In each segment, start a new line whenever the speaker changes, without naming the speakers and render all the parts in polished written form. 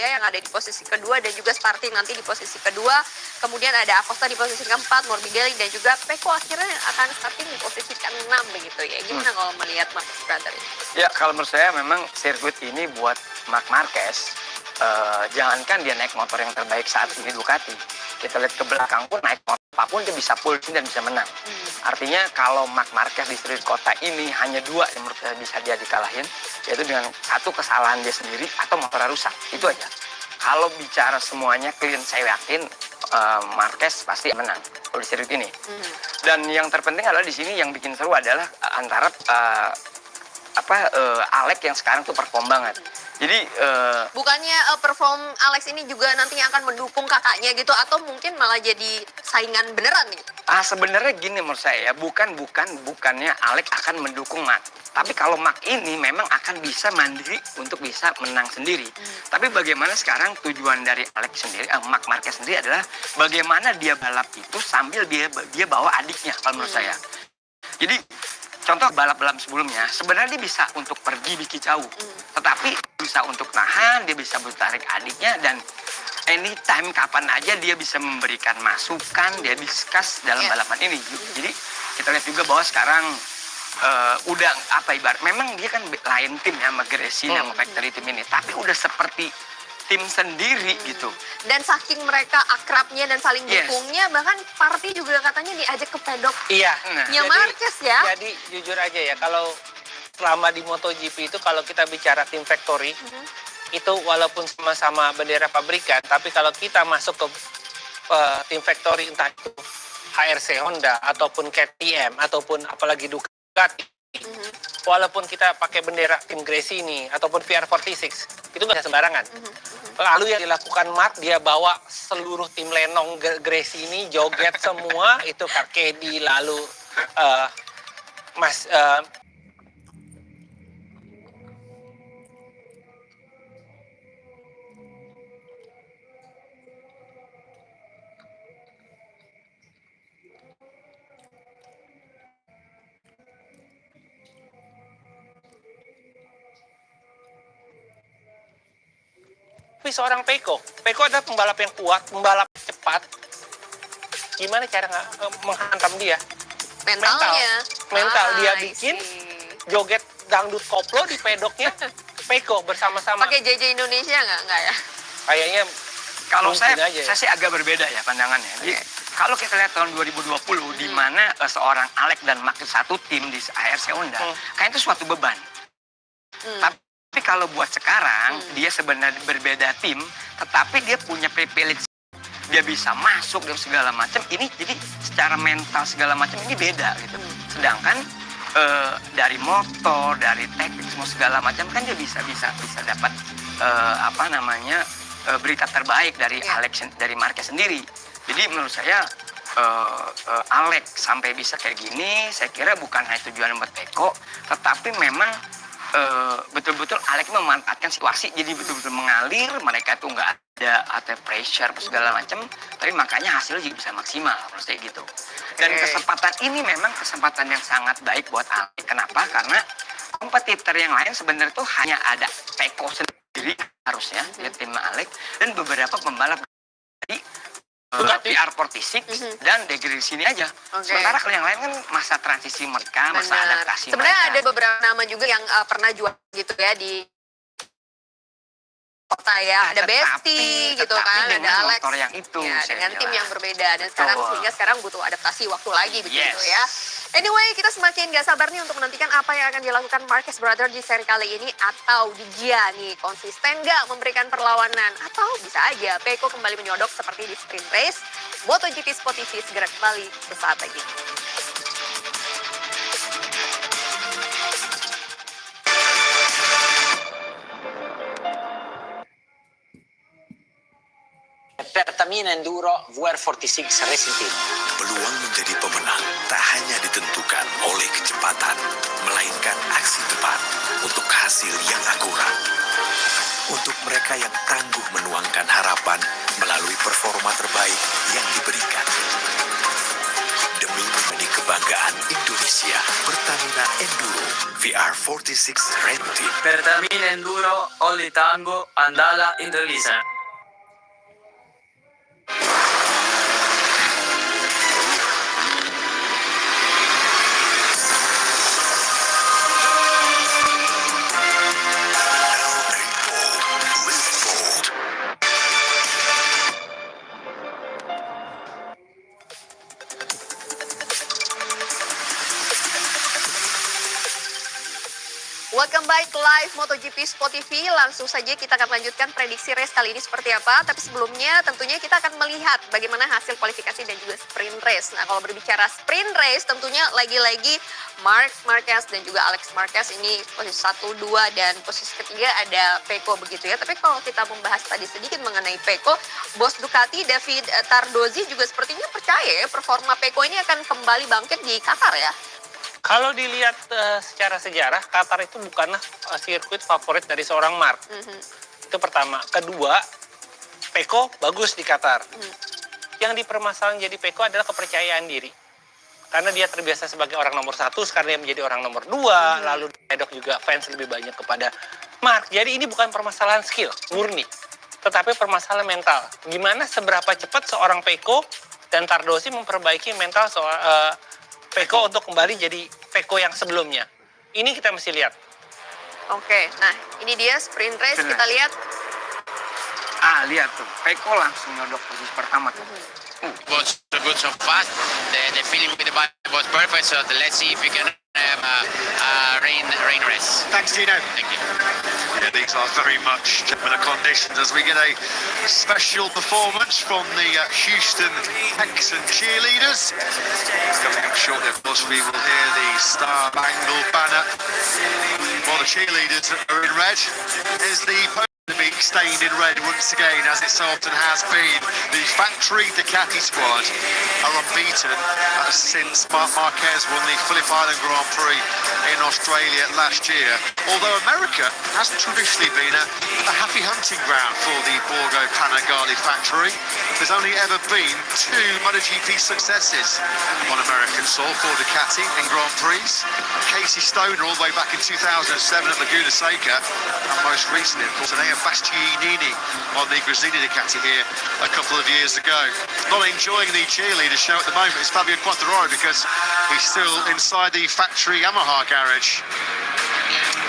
ya yang ada di posisi kedua dan juga starting nanti di posisi kedua. Kemudian ada Acosta di posisi keempat, Morbidelli dan juga Pecco akhirnya akan starting di posisi ke-6 begitu ya. Gimana kalau melihat Marcus Brother ini?
Ya kalau menurut saya memang sirkuit ini buat Marc Marquez, jangankan dia naik motor yang terbaik saat ini Ducati, kita lihat ke belakang pun naik motor apapun dia bisa pole dan bisa menang. Artinya kalau Marc Marquez di sirkuit kota ini hanya dua yang menurut saya bisa dia dikalahin, yaitu dengan satu kesalahan dia sendiri atau motornya rusak, itu aja. Kalau bicara semuanya clean, saya yakin Marquez pasti menang di sirkuit ini. Dan yang terpenting adalah di sini yang bikin seru adalah antara Alex yang sekarang tuh perform banget. Jadi
bukannya perform Alex ini juga nantinya akan mendukung kakaknya gitu atau mungkin malah jadi saingan beneran nih?
Sebenarnya gini menurut saya ya, bukannya Alex akan mendukung Mark. Tapi kalau Mark ini memang akan bisa mandiri untuk bisa menang sendiri. Tapi bagaimana sekarang tujuan dari Alex sendiri, Marc Marquez sendiri adalah bagaimana dia balap itu sambil dia bawa adiknya kalau menurut saya. Jadi contoh balap-balap sebelumnya, sebenarnya dia bisa untuk pergi bikin jauh. Tetapi bisa untuk nahan, dia bisa bertarik adiknya, dan anytime, kapan aja dia bisa memberikan masukan, dia discuss dalam balapan ini. Jadi kita lihat juga bahwa sekarang udah ibarat, memang dia kan lain tim ya sama Gresi sama factory tim ini. Tapi udah seperti tim sendiri gitu.
Dan saking mereka akrabnya dan saling dukungnya, bahkan Parti juga katanya diajak ke pedok.
Iya.
Marquez ya.
Jadi jujur aja ya, kalau selama di MotoGP itu kalau kita bicara tim factory, itu walaupun sama-sama bendera pabrikan, tapi kalau kita masuk ke tim factory entah itu HRC Honda ataupun KTM ataupun apalagi Ducati, walaupun kita pakai bendera tim Gresi ini ataupun VR46, itu nggak sembarangan. Lalu yang dilakukan Mark, dia bawa seluruh tim Lenong Gresi ini joget semua, itu Karkedi, lalu tapi seorang Pecco adalah pembalap yang kuat, pembalap cepat. Gimana cara menghantam dia? Mental dia bikin joget dangdut koplo di pedoknya Pecco bersama-sama.
Pakai JJ Indonesia nggak ya?
Kayaknya
kalau saya sih agak berbeda ya pandangannya. Jadi kalau kita lihat tahun 2020 di mana seorang Alex dan Mark satu tim di HRC Honda, kayaknya itu suatu beban. Tapi kalau buat sekarang, dia sebenarnya berbeda tim, tetapi dia punya privilege. Dia bisa masuk dan segala macam. Ini jadi secara mental segala macam ini beda gitu. Sedangkan dari motor, dari teknik semua segala macam kan dia bisa dapat berita terbaik dari Alex, dari Marquez sendiri. Jadi menurut saya Alex sampai bisa kayak gini, saya kira bukan hanya tujuan buat Pecco, tetapi memang betul-betul Alex memanfaatkan situasi, jadi betul-betul mengalir, mereka tuh nggak ada pressure segala macam, tapi makanya hasilnya juga bisa maksimal, menurut saya gitu. Dan kesempatan ini memang kesempatan yang sangat baik buat Alex. Kenapa? Karena kompetitor yang lain sebenarnya tuh hanya ada Pecco sendiri harusnya di tim Alex dan beberapa pembalap dari PR46 dan dari sini aja. Sementara kalau yang lain kan masa transisi mereka, masa adaptasi.
Sebenarnya ada beberapa nama juga yang pernah jual gitu ya di kota ya. Ada Besti gitu kan, ada Alex.
Motor yang itu,
ya, dengan tim yang berbeda dan sekarang butuh adaptasi waktu lagi begitu ya. Anyway, kita semakin gak sabar nih untuk menantikan apa yang akan dilakukan Marquez Brother di seri kali ini. Atau dia nih konsisten gak memberikan perlawanan. Atau bisa aja Pecco kembali menyodok seperti di sprint race. MotoGP Sport TV segera kembali sesaat lagi.
Pertamina Enduro VR46 Racing Team.
Peluang menjadi pemenang tak hanya ditentukan oleh kecepatan, melainkan aksi tepat untuk hasil yang akurat. Untuk mereka yang tangguh menuangkan harapan melalui performa terbaik yang diberikan. Demi menjadi kebanggaan Indonesia, Pertamina Enduro VR46 Red Team.
Pertamina Enduro, Only Tango, Andala, Interlisa.
Live bold.
Welcome back live MotoGP Sport TV. Langsung saja kita akan lanjutkan prediksi race kali ini seperti apa. Tapi sebelumnya tentunya kita akan melihat bagaimana hasil kualifikasi dan juga sprint race. Nah, kalau berbicara sprint race tentunya lagi-lagi Marc Marquez dan juga Alex Marquez ini posisi 1, 2 dan posisi ketiga ada Pecco begitu ya. Tapi kalau kita membahas tadi sedikit mengenai Pecco, bos Ducati David Tardozzi juga sepertinya percaya ya performa Pecco ini akan kembali bangkit di Qatar ya.
Kalau dilihat secara sejarah, Qatar itu bukanlah sirkuit favorit dari seorang Marc. Itu pertama. Kedua, Pecco bagus di Qatar. Yang dipermasalahan jadi Pecco adalah kepercayaan diri. Karena dia terbiasa sebagai orang nomor 1, sekarang dia menjadi orang nomor 2, lalu pedok juga fans lebih banyak kepada Marc. Jadi ini bukan permasalahan skill, murni. Tetapi permasalahan mental. Gimana seberapa cepat seorang Pecco dan Tardozzi memperbaiki mental Pecco untuk kembali jadi Pecco yang sebelumnya. Ini kita mesti lihat.
Oke, nah ini dia sprint race,
Benar.
kita lihat.
Lihat tuh, Pecco langsung nyodok posisi pertama tuh.
Was so good so fast. The feeling with the bike was perfect. So let's see if we can have a rain race.
Thanks, Tino.
Thank you.
Yeah, these are very much similar conditions as we get a special performance from the Houston Texan cheerleaders. Coming up shortly, of course, we will hear the Star-Spangled Banner. While the cheerleaders are in red, is the podium to be stained in red once again, as it so often has been. The factory Ducati squad are unbeaten since Marc Marquez won the Phillip Island Grand Prix in Australia last year. Although America has traditionally been a happy hunting ground for the Borgo Panigale factory, there's only ever been 2 MotoGP successes on American soil for Ducati in Grand Prix. Casey Stoner all the way back in 2007 at Laguna Seca, and most recently, of course, Enea Bastianini on the Gresini Ducati here a couple of years ago. Not enjoying the cheerleader show at the moment is Fabio Quartararo because he's still inside the factory Yamaha garage.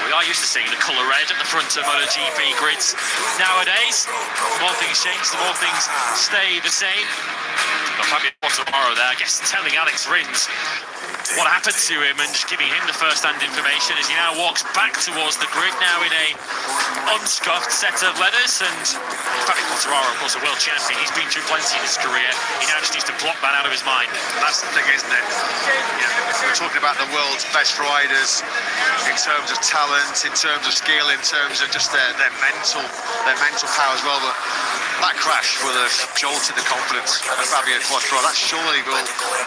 We are used to seeing the colour red at the front of MotoGP grids nowadays. The more things change, the more things stay the same. But Fabio Quartararo there, I guess, telling Alex Rins what happened to him and just giving him the first-hand information as he now walks back towards the grid now in a unscuffed set of leathers. And Fabio Quartararo, of course, a world champion. He's been through plenty in his career. He now just needs to block that out of his mind.
That's the thing, isn't it? We're talking about the world's best riders in terms of talent, in terms of skill, in terms of just their mental power as well. But that crash will have jolted the confidence of Fabio Quartararo. That surely will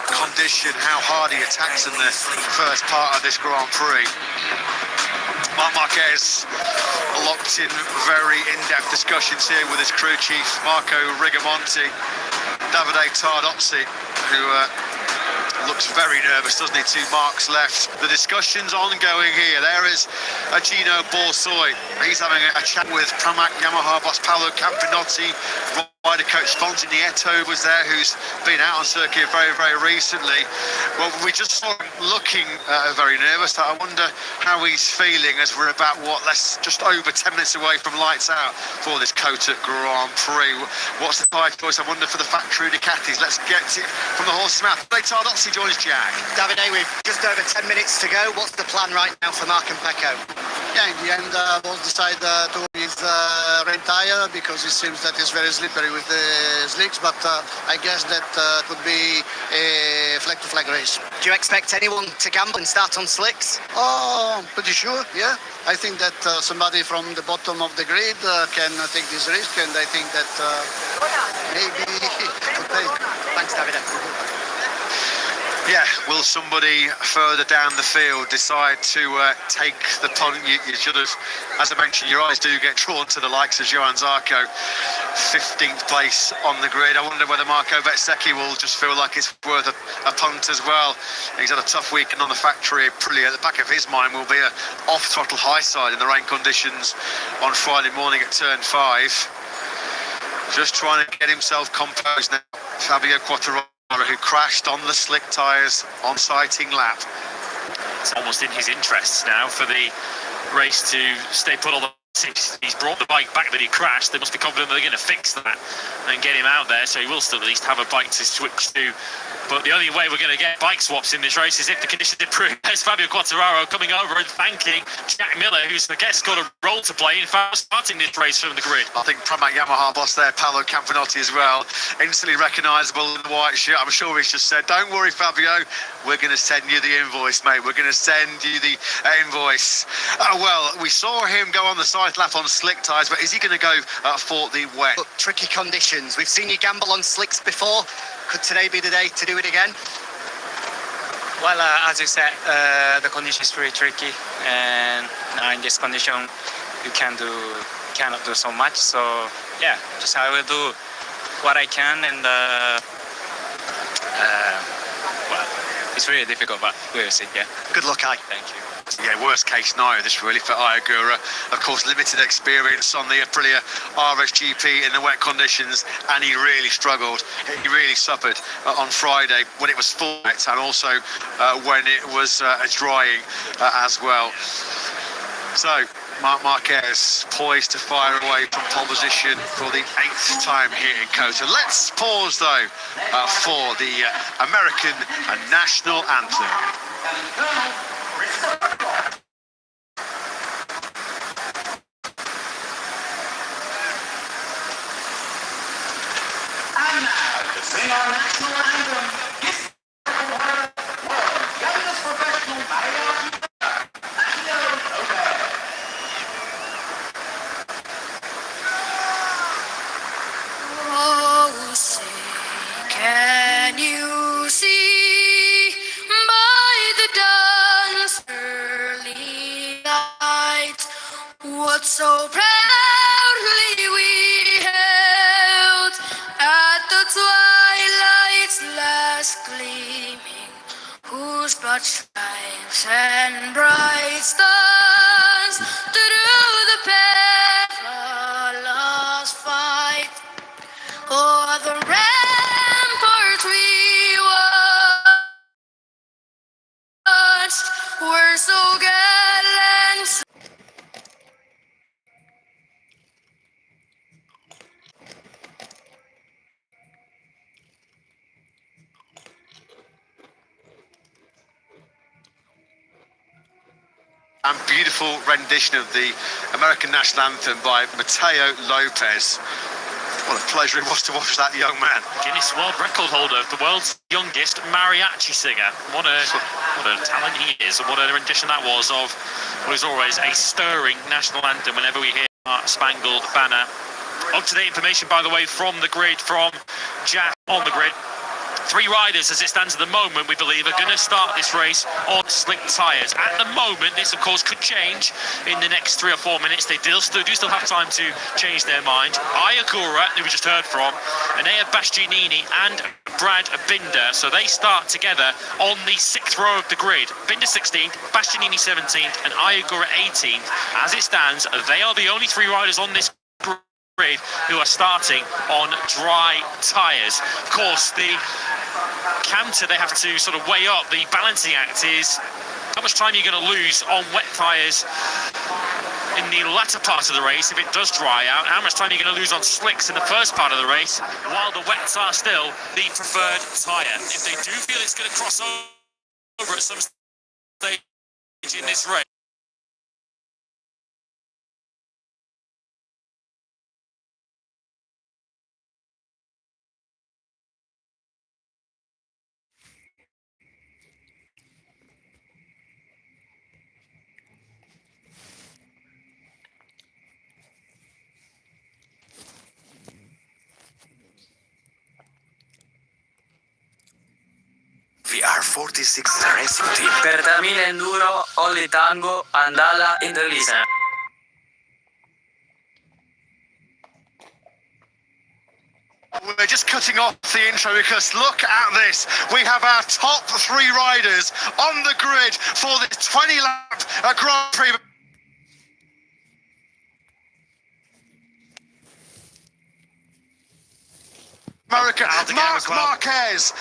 condition how hard he attacks in the first part of this Grand Prix. Marc Marquez locked in very in-depth discussions here with his crew chief Marco Rigamonti. Davide Tardozzi, who looks very nervous, doesn't he, to Marc's left. The discussion's ongoing here. There is Gino Borsoi. He's having a chat with Pramac Yamaha boss Paolo Campinotti. Rider coach Fonzi Nieto was there, who's been out on circuit very, very recently. Well, we just saw him looking very nervous. I wonder how he's feeling as we're about, just over 10 minutes away from lights out for this Cota Grand Prix. What's the tyre choice, I wonder, for the factory Ducatis? Let's get it from the horse's mouth. Tardozzi joins Jack.
Davide, we've just over 10 minutes to go. What's the plan right now for Marc and Pecco?
Yeah, in the end, both decide to use red tire because it seems that it's very slippery with the slicks, but I guess that could be a flag-to-flag race.
Do you expect anyone to gamble and start on slicks?
Oh, pretty sure, yeah. I think that somebody from the bottom of the grid can take this risk, and I think that maybe okay.
Thanks, Davide.
Yeah, will somebody further down the field decide to take the punt? You should have, as I mentioned, your eyes do get drawn to the likes of Johan Zarco. 15th place on the grid. I wonder whether Marco Bezzecchi will just feel like it's worth a punt as well. He's had a tough weekend on the factory. Probably at the back of his mind will be a off-throttle high side in the rain conditions on Friday morning at turn 5. Just trying to get himself composed now. Fabio Quartararo, who crashed on the slick tyres on sighting lap.
It's almost in his interests now for the race to stay put on the... He's brought the bike back that he crashed. They must be confident that they're going to fix that and get him out there, so he will still at least have a bike to switch to. But the only way we're going to get bike swaps in this race is if the conditions improve. There's Fabio Quartararo coming over and thanking Jack Miller, who's, I guess, got a role to play in starting this race from the grid.
I think Pramac Yamaha boss there, Paolo Campanotti as well, instantly recognisable in the white shirt. I'm sure he's just said, don't worry, Fabio, we're going to send you the invoice, mate. We're going to send you the invoice. Oh, well, we saw him go on the side lap on slick tyres, but is he going to go for the wet?
But tricky conditions. We've seen you gamble on slicks before. Could today be the day to do it again?
Well, as you said, the condition is pretty tricky, and in this condition, you cannot do so much. So yeah, just I will do what I can, and well, it's really difficult, but we'll see. Yeah.
Good luck, Ai.
Thank you.
Yeah, worst case scenario this really for Ayagura. Of course, limited experience on the Aprilia RSGP in the wet conditions, and he really struggled. He really suffered on Friday when it was full wet, and also when it was drying as well. So Marc Marquez poised to fire away from pole position for the 8th time here in Cota. Let's pause though for the American national anthem.
And now to sing our national anthem, this youngest professional mariachi
Oh, say, can you see by the dawn's early light what so proudly we held at the twilight's last gleaming, whose broad stripes and bright stars through the perilous fight o'er the ramparts we watched were so gallant.
And beautiful rendition of the American national anthem by Mateo Lopez. What a pleasure it was to watch that young man.
Guinness World Record holder, the world's youngest mariachi singer. What a talent he is, and what a rendition that was of what is always a stirring national anthem whenever we hear our Spangled Banner. Up-to-date information, by the way, from the grid, from Jack on the grid. 3 riders, as it stands at the moment, we believe, are going to start this race on slick tyres. At the moment, this, of course, could change in the next 3 or 4 minutes. They do still have time to change their mind. Ayagura, who we just heard from, Enea Bastianini and Brad Binder. So they start together on the 6th row of the grid. Binder 16th, Bastianini 17th, and Ayagura 18th. As it stands, they are the only 3 riders on this grid who are starting on dry tyres. Of course, the canter they have to sort of weigh up, the balancing act, is how much time you're going to lose on wet tyres in the latter part of the race if it does dry out, how much time you're going to lose on slicks in the first part of the race, while the wets are still the preferred tyre. If they do feel it's going to cross over at some stage in this race,
VR46 Racing Team.
Per termine enduro, only tango, andala in the listen.
We're just cutting off the intro because look at this. We have our top 3 riders on the grid for this 20-lap Grand Prix. America, Marc Marquez,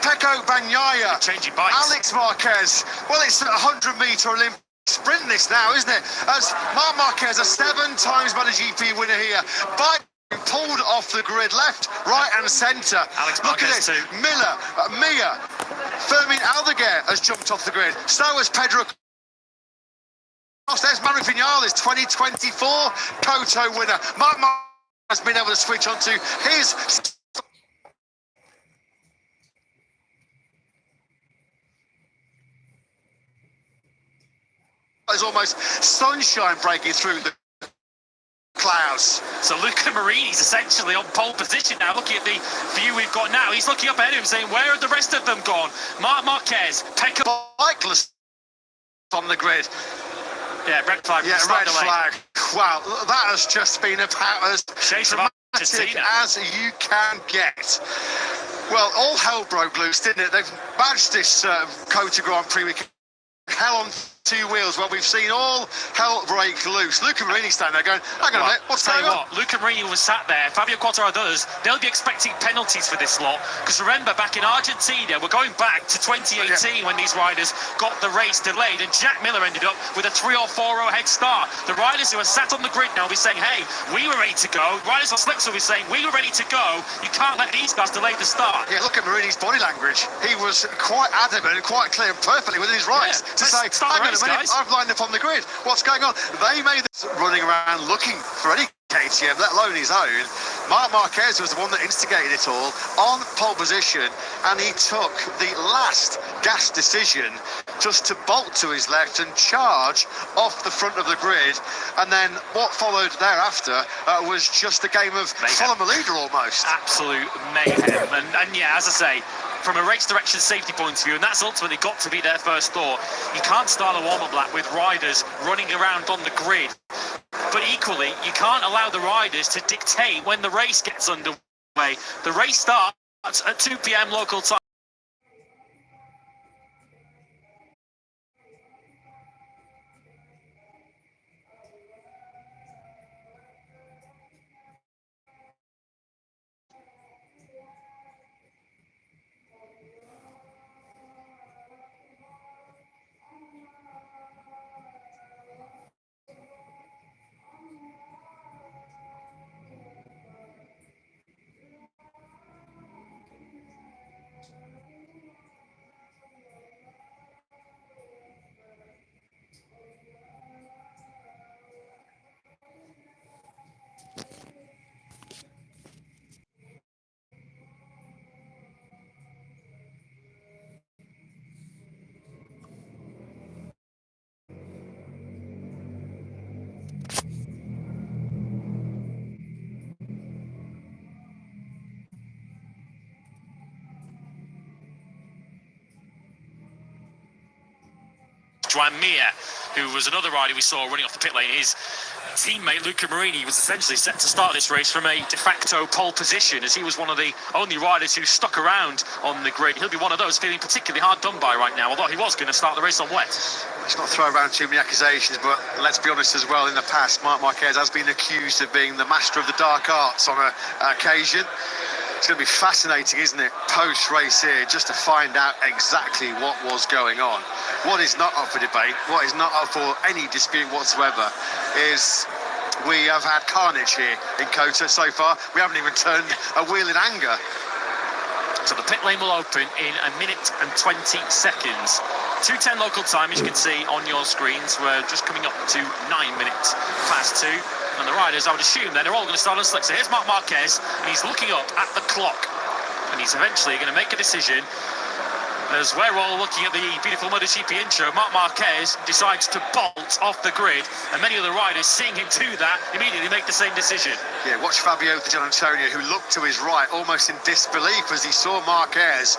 Pecco Bagnaia, Alex Marquez. Well, it's a 100-metre Olympic sprint this now, isn't it? As Marc Marquez, a 7 times MotoGP winner here, by pulled off the grid, left, right and centre. Look at this, Miller, Mia, Fermin Aldeguer has jumped off the grid. So has Pedro. There's Manu Vinales, 2024 Cota winner. Marc Marquez has been able to switch onto his... There's almost sunshine breaking through the clouds.
So Luca Marini's essentially on pole position now. Looking at the view we've got now, he's looking up ahead of him saying, where are the rest of them gone? Marc Marquez, Pecco...
Cyclist on the grid.
Yeah, red flag.
Yeah, red flag. Wow, that has just been about as dramatic as you can get. Well, all hell broke loose, didn't it? They've badged this Cota Grand Prix weekend. Hell on 2 wheels. Well, we've seen all hell break loose. Luca Marini standing there going, hang on a minute, what's going on?
Luca Marini was sat there, Fabio Quartararo others, they'll be expecting penalties for this lot. Because remember, back in Argentina, we're going back to 2018 when these riders got the race delayed, and Jack Miller ended up with a 3 or 4 row head start. The riders who are sat on the grid now will be saying, hey, we were ready to go. Riders on slicks will be saying, we were ready to go. You can't let these guys delay the start.
Yeah, look at Marini's body language. He was quite adamant and quite clear and perfectly within his rights to say, hang on a minute, I've lined up on the grid. What's going on? They made this running around looking for any KTM, let alone his own. Marc Marquez was the one that instigated it all on pole position, and he took the last gas decision just to bolt to his left and charge off the front of the grid. And then what followed thereafter was just a game of follow the leader almost.
Absolute mayhem. And yeah, as I say, from a race direction safety point of view, and that's ultimately got to be their first thought. You can't start a warm-up lap with riders running around on the grid. But equally, you can't allow the riders to dictate when the race gets underway. The race starts at 2 p.m. local time. Joan Mir, who was another rider we saw running off the pit lane, his teammate Luca Marini was essentially set to start this race from a de facto pole position, as he was one of the only riders who stuck around on the grid. He'll be one of those feeling particularly hard done by right now, although he was going to start the race on wet.
Let's not throw around too many accusations, but let's be honest as well, in the past, Marc Marquez has been accused of being the master of the dark arts on an occasion. It's going to be fascinating, isn't it, post-race here, just to find out exactly what was going on. What is not up for debate, what is not up for any dispute whatsoever, is we have had carnage here in Cota so far. We haven't even turned a wheel in anger.
So the pit lane will open in 1 minute and 20 seconds. 2:10 local time, as you can see on your screens. We're just coming up to 9 minutes past 2. And the riders, I would assume, then, are all going to start on slick. So here's Marc Marquez, and he's looking up at the clock. And he's eventually going to make a decision. As we're all looking at the beautiful MotoGP intro, Marc Marquez decides to bolt off the grid. And many of the riders, seeing him do that, immediately make the same decision.
Yeah, watch Fabio Di Gianantonio, who looked to his right almost in disbelief as he saw Marquez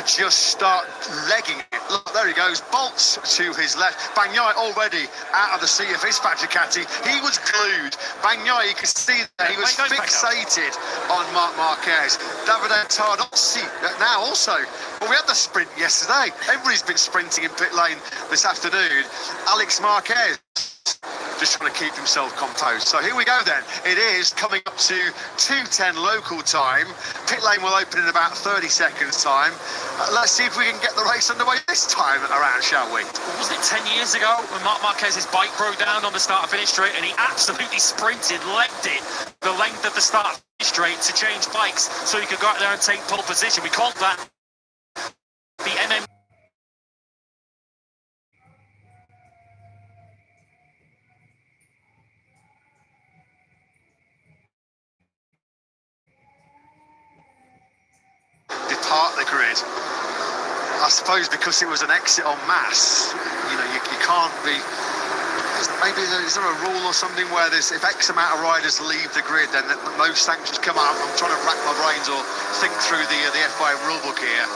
just start legging it. Look, there he goes, bolts to his left. Bagnaia already out of the seat of his Ducati. He was glued. Bagnaia, you could see that he was fixated on Marc Marquez. Davide Tardozzi now also. Well, we had the sprint yesterday. Everybody's been sprinting in pit lane this afternoon. Alex Marquez just trying to keep himself composed. So here we go then. It is coming up to 2:10 local time. Pit lane will open in about 30 seconds time. Let's see if we can get the race underway this time around, shall we?
Wasn't it 10 years ago when Marc Marquez's bike broke down on the start-finish straight and he absolutely sprinted, legged it the length of the start-finish straight to change bikes so he could go out there and take pole position. We called that the MM.
Depart the grid. I suppose because it was an exit en masse, you know, you can't be. Maybe is there a rule or something where there's if X amount of riders leave the grid, then those sanctions come out? I'm trying to rack my brains or think through the FIA rulebook here.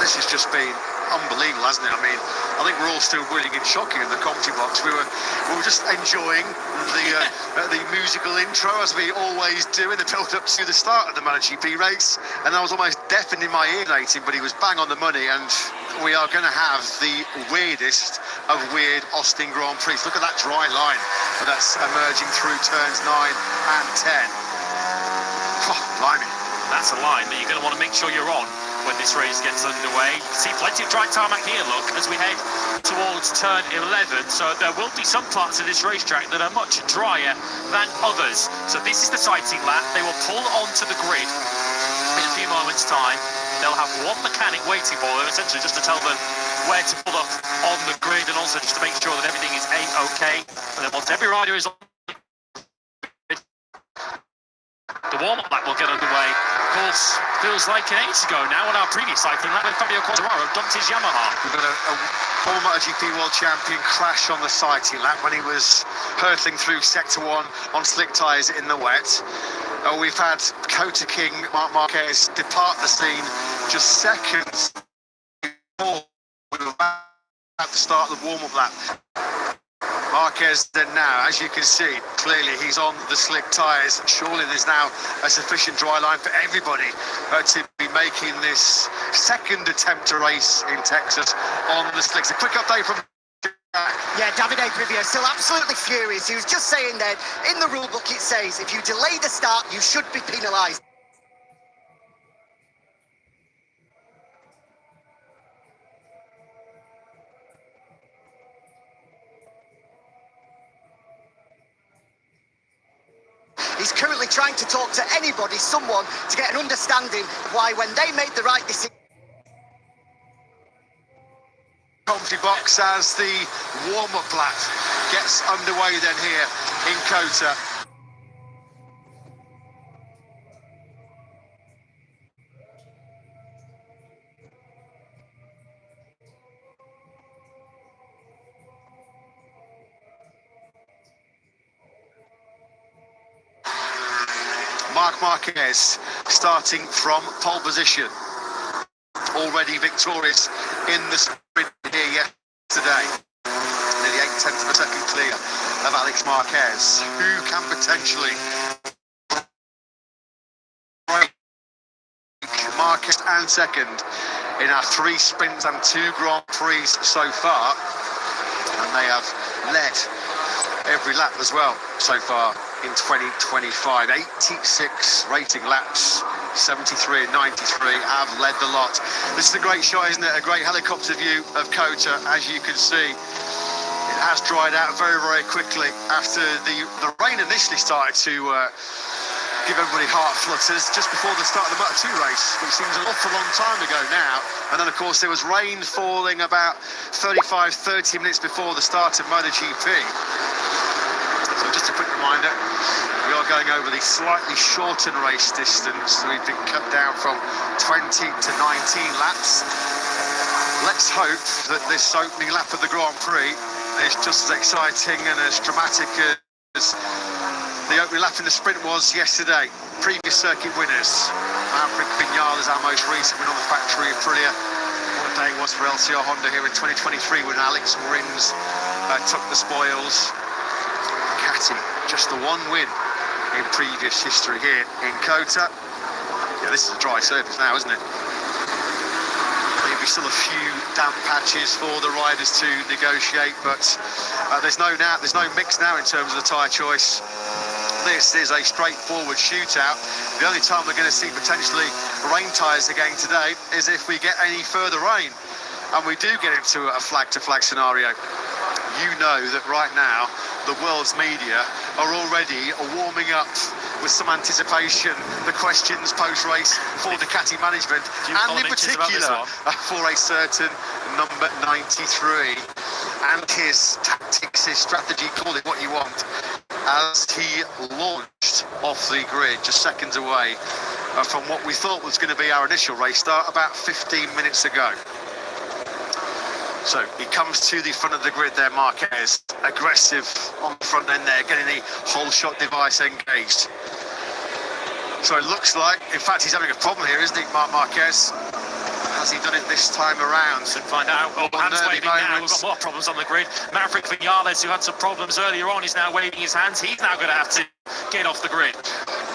This has just been unbelievable, hasn't it? I mean, I think we're all still willing and shocking in the commentary box. We were just enjoying the musical intro, as we always do in the build-up to the start of the MotoGP race, and I was almost deafened in my ear, but he was bang on the money, and we are going to have the weirdest of weird Austin Grand Prix. Look at that dry line that's emerging through turns 9 and 10. Oh, blimey.
That's a line that you're going to want to make sure you're on when this race gets underway. You can see plenty of dry tarmac here, look, as we head towards turn 11. So there will be some parts of this racetrack that are much drier than others. So this is the sighting lap. They will pull onto the grid in a few moments' time. They'll have one mechanic waiting for them, essentially just to tell them where to pull up on the grid and also just to make sure that everything is A-OK. And then once every rider is on the warm-up lap will get underway. Of course, feels like an age ago now on our previous cycling lap when Fabio Quartararo dumped his Yamaha.
We've got a former MotoGP World Champion crash on the sighting lap when he was hurtling through Sector 1 on slick tyres in the wet. We've had Cota King, Marc Marquez, depart the scene just seconds before we were about to start the warm-up lap. Marquez then now, as you can see, clearly he's on the slick tyres. Surely there's now a sufficient dry line for everybody to be making this second attempt to race in Texas on the slicks. A quick update from...
Yeah, Davide Brivio still absolutely furious. He was just saying that in the rule book it says if you delay the start, you should be penalised. He's currently trying to talk to anybody, someone, to get an understanding of why when they made the right decision.
Commentary box as the warm-up lap gets underway then here in Cota. Marc Marquez starting from pole position, already victorious in the sprint here yesterday. Nearly 8/10 of a second clear of Alex Marquez, who can potentially break Marquez and second in our 3 sprints and 2 Grand Prix so far, and they have led every lap as well so far in 2025. 86 rating laps, 73 and 93 have led the lot. This is a great shot, isn't it? A great helicopter view of Cota. As you can see, it has dried out very, very quickly after the rain initially started to give everybody heart flutters just before the start of the Moto2 race, which seems an awful long time ago now. And then, of course, there was rain falling about 30 minutes before the start of MotoGP. So just a quick reminder, we are going over the slightly shortened race distance. We've been cut down from 20 to 19 laps. Let's hope that this opening lap of the Grand Prix is just as exciting and as dramatic as the opening lap in the sprint was yesterday. Previous circuit winners. Maverick Vinales, our most recent win on the factory Aprilia. What a day it was for LCR Honda here in 2023 when Alex Rins took the spoils. Ducati, just the one win in previous history here in Cota. Yeah, this is a dry surface now, isn't it? Maybe still a few damp patches for the riders to negotiate, but there's no mix now in terms of the tyre choice. This is a straightforward shootout. The only time we're going to see potentially rain tyres again today is if we get any further rain, and we do get into a flag-to-flag scenario. You know that right now the world's media are already warming up with some anticipation the questions post-race for Ducati management, and in particular for a certain number 93 and his tactics, his strategy, call it what you want, as he launched off the grid just seconds away from what we thought was going to be our initial race start about 15 minutes ago. So he comes to the front of the grid there, Marquez, aggressive on the front end there, getting the whole shot device engaged. So it looks like, in fact, he's having a problem here, isn't he, Marc Marquez? Has he done it this time around?
To find out. Oh, hands waving now. We've got more problems on the grid. Maverick Vinales, who had some problems earlier on, is now waving his hands. He's now going to have to get off the grid.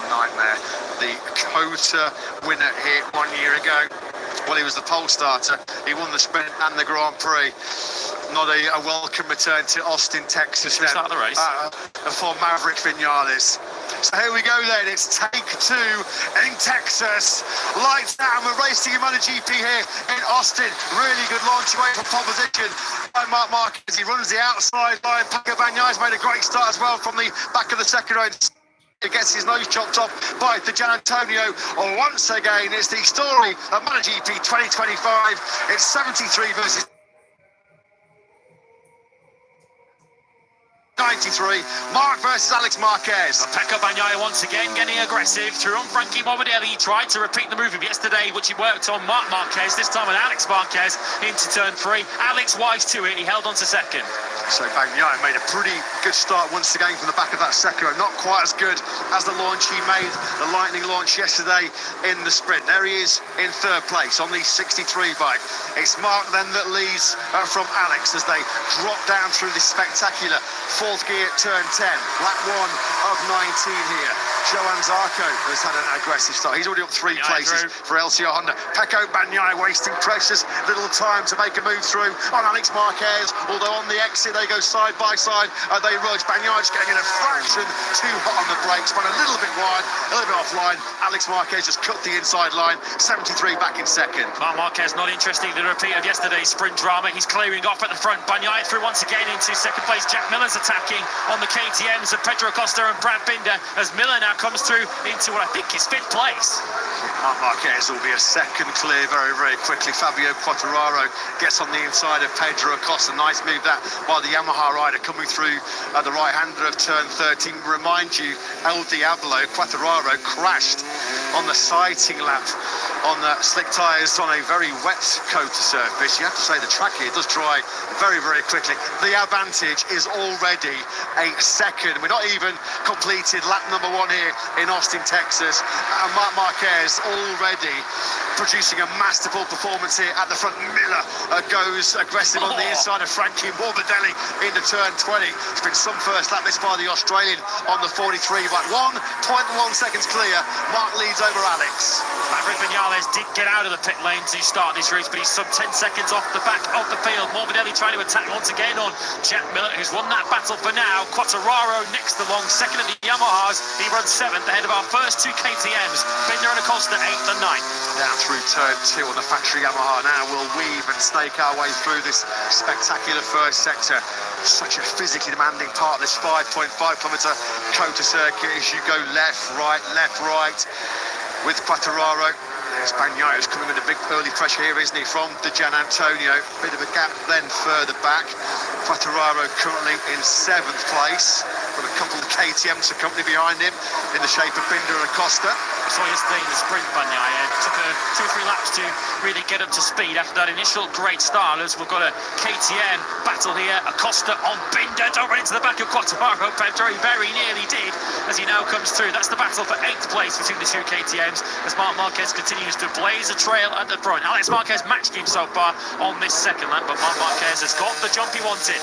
Nightmare. The Cota winner here 1 year ago. Well, he was the pole starter. He won the sprint and the Grand Prix. Not a welcome return to Austin, Texas.
Should we start the race?
For Maverick Vinales. So here we go then. It's take two in Texas. Lights down. We're racing in MotoGP here in Austin. Really good launch away from pole position by Marc Marquez. He runs the outside line. Paco Bagnaia made a great start as well from the back of the second row. He gets his nose chopped off by the Gian Antonio. Once again, it's the story of MotoGP 2025. It's 73 versus 93. Marc versus Alex Marquez.
Pecco Bagnaia once again getting aggressive. Through on Frankie Morbidelli. He tried to repeat the move of yesterday, which he worked on Marc Marquez. This time on Alex Marquez into turn 3. Alex wise to it. He held on to second.
So Bagnaia made a pretty good start once again from the back of that second row. Not quite as good as the launch he made, the lightning launch yesterday in the sprint. There he is in third place on the 63 bike. It's Marc then that leads from Alex as they drop down through this spectacular fourth gear turn 10. Lap 1 of 19 here. Johan Zarco has had an aggressive start. He's already up 3 places for LCR Honda. Pecco Bagnaia wasting precious little time to make a move through on Alex Marquez, although on the exit they go side by side. They rudge. Bagnaia just getting in a fraction too hot on the brakes, but a little bit wide, a little bit offline. Alex Marquez just cut the inside line. 73 back in second.
Marc Marquez not interested in the repeat of yesterday's sprint drama. He's clearing off at the front. Bagnaia through once again into second place. Jack Miller's attacking on the KTMs of Pedro Acosta and Brad Binder as Miller now comes through into what I think is 5th place.
Marc Marquez will be a second clear very, very quickly. Fabio Quartararo gets on the inside of Pedro Acosta. Nice move that by the Yamaha rider coming through the right-hander of turn 13. Remind you, El Diablo, Quartararo crashed on the sighting lap on slick tyres on a very wet Cota surface. You have to say the track here does dry very, very quickly. The advantage is already a second. We're not even completed lap number 1 here in Austin, Texas. And Marc Marquez already producing a masterful performance here at the front. Miller goes aggressive on the inside of Frankie Morbidelli into turn 20. It's been some first lap this by the Australian on the 43, but 1.1 seconds clear. Marc leads over Alex.
Maverick Vinales did get out of the pit lane to start this race, but he's sub 10 seconds off the back of the field. Morbidelli trying to attack once again on Jack Miller, who's won that battle for now. Quartararo next along, second of the Yamahas. He runs 7th ahead of our first 2 KTMs. Binder and Acosta 8th and 9th.
Down through turn 2 on the factory Yamaha now. We'll weave and snake our way through this spectacular first sector. Such a physically demanding part of this 5.5 kilometre Cota circuit as you go left, right with Quartararo. There's Bagnaia who's coming under big early pressure here, isn't he, from the Gian Antonio. Bit of a gap then further back. Quartararo currently in 7th place. Got a couple of KTMs to company behind him in the shape of Binder and Acosta.
I saw yesterday in the sprint, Bagnaia took 2 or 3 laps to really get up to speed after that initial great start. As we've got a KTM battle here. Acosta on Binder, don't run into the back of Quartararo. Very nearly did as he now comes through. That's the battle for 8th place between the 2 KTMs as Marc Marquez continues to blaze a trail at the front. Alex Marquez matched him so far on this second lap, but Marc Marquez has got the jump he wanted.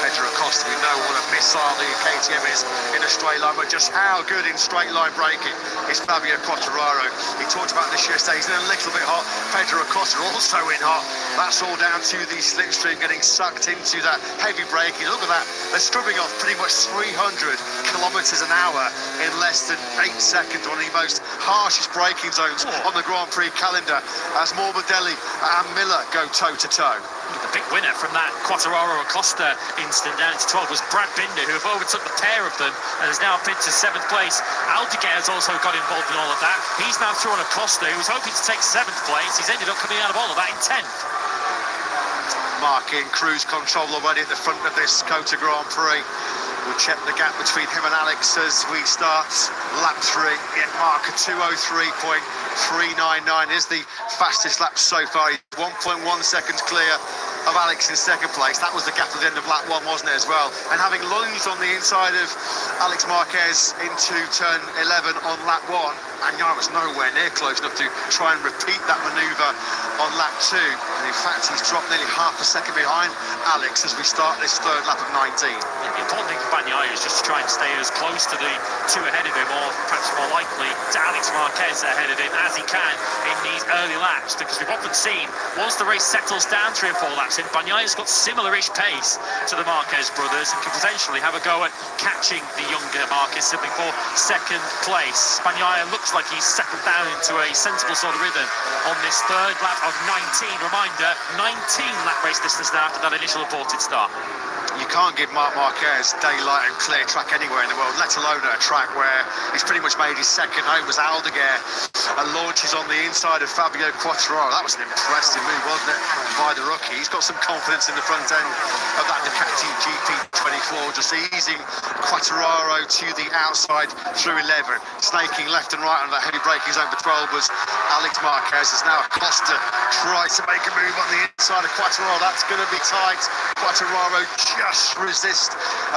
Pedro Acosta, we know what a missile the KTM is in a straight line, but just how good in straight line braking is Fabio Quartararo. He talked about this yesterday, he's in a little bit hot. Pedro Acosta also in hot. That's all down to the slipstream getting sucked into that heavy braking. Look at that, they're scrubbing off pretty much 300 kilometres an hour in less than 8 seconds, one of the most harshest braking zones on the Grand Prix calendar as Morbidelli and Miller go toe-to-toe.
The big winner from that Quartararo-Acosta incident down to 12 was Brad Binder, who have overtook the pair of them and has now pinned to 7th place. Aldeguer has also got involved in all of that. He's now through on Acosta, who was hoping to take 7th place. He's ended up coming out of all of that in 10th.
Mark in cruise control already at the front of this Cota Grand Prix. We'll check the gap between him and Alex as we start lap 3. Yet Mark 2:03.399 is the fastest lap so far. He's 1.1 seconds clear of Alex in 2nd place. That was the gap at the end of lap 1, wasn't it, as well? And having lunged on the inside of Alex Marquez into turn 11 on lap 1, Bagnaia was nowhere near close enough to try and repeat that manoeuvre on lap 2. And in fact, he's dropped nearly half a second behind Alex as we start this 3rd lap of 19.
The important thing for Bagnaia is just to try and stay as close to the 2 ahead of him, or perhaps more likely to Alex Marquez ahead of him as he can in these early laps, because we've often seen once the race settles down 3 or 4 laps in, Bagnaia's got similar-ish pace to the Marquez brothers and can potentially have a go at catching the younger Marquez sibling for 2nd place. Bagnaia looks like he's settled down into a sensible sort of rhythm on this 3rd lap of 19. Reminder, 19 lap race distance now after that initial reported start.
You can't give Marc Marquez daylight and clear track anywhere in the world, let alone a track where he's pretty much made his 2nd home as Aldeguer launches on the inside of Fabio Quartararo. That was an impressive move, wasn't it, by the rookie? He's got some confidence in the front end of that Ducati GP24, just easing Quartararo to the outside through 11, snaking left and right on that heavy braking zone for 12 was Alex Marquez. As now Acosta tries to make a move on the inside of Quartararo. That's going to be tight. Quartararo just resist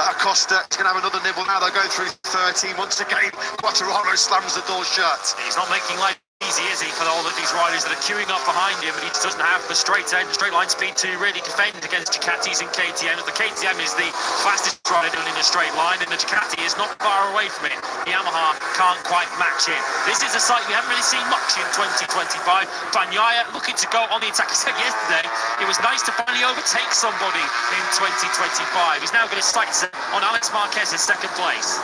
Acosta. He's going to have another nibble now. They're going through 13 once again. Quartararo slams the door shut.
He's not making life easy, is he, for all of these riders that are queuing up behind him, and he doesn't have the straight line speed to really defend against Ducatis and KTM. The KTM is the fastest rider in a straight line, and the Ducati is not far away from it. The Yamaha can't quite match it. This is a sight we haven't really seen much in 2025. Bagnaia looking to go on the attack. I said yesterday it was nice to finally overtake somebody in 2025. He's now going to sight set on Alex Marquez in 2nd place.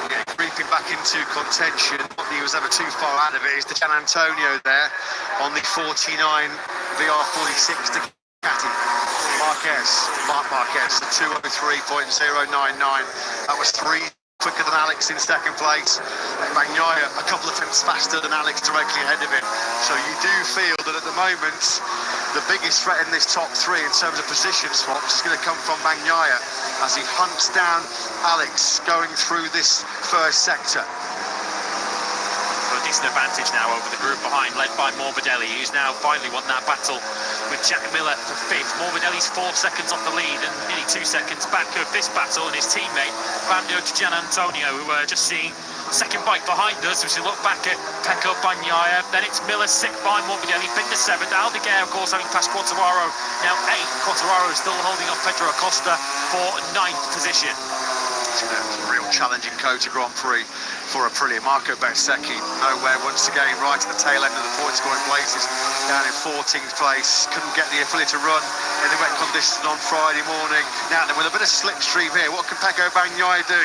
Yeah, creeping back into contention. Not that he was ever too far out of it. Is the Gian Antonio there on the 49 VR46 Ducati. Marc Marquez, 2:03.099. That was 3 quicker than Alex in 2nd place. Bagnaia a couple of tenths faster than Alex directly ahead of him. So you do feel that at the moment the biggest threat in this top 3 in terms of position swaps is going to come from Bagnaia as he hunts down Alex going through this 1st sector.
A decent advantage now over the group behind, led by Morbidelli, who's now finally won that battle with Jack Miller for 5th. Morbidelli's 4 seconds off the lead and nearly 2 seconds back of this battle, and his teammate Fabio Gian Antonio, who we're just seeing 2nd bike behind us. As we look back at Pecco Bagnaia, then it's Miller 6th by Morbidelli, Binder 7th, Aldeguer of course having passed Quartararo, now 8th. Quartararo still holding off Pedro Acosta for 9th position.
It's a real challenging Cota Grand Prix for Aprilia. Marco Bezzecchi nowhere once again, right at the tail end of the point scoring places, down in 14th place. Couldn't get the Aprilia to run in the wet conditions on Friday morning. Now then, with a bit of slipstream here, what can Pecco Bagnaia do?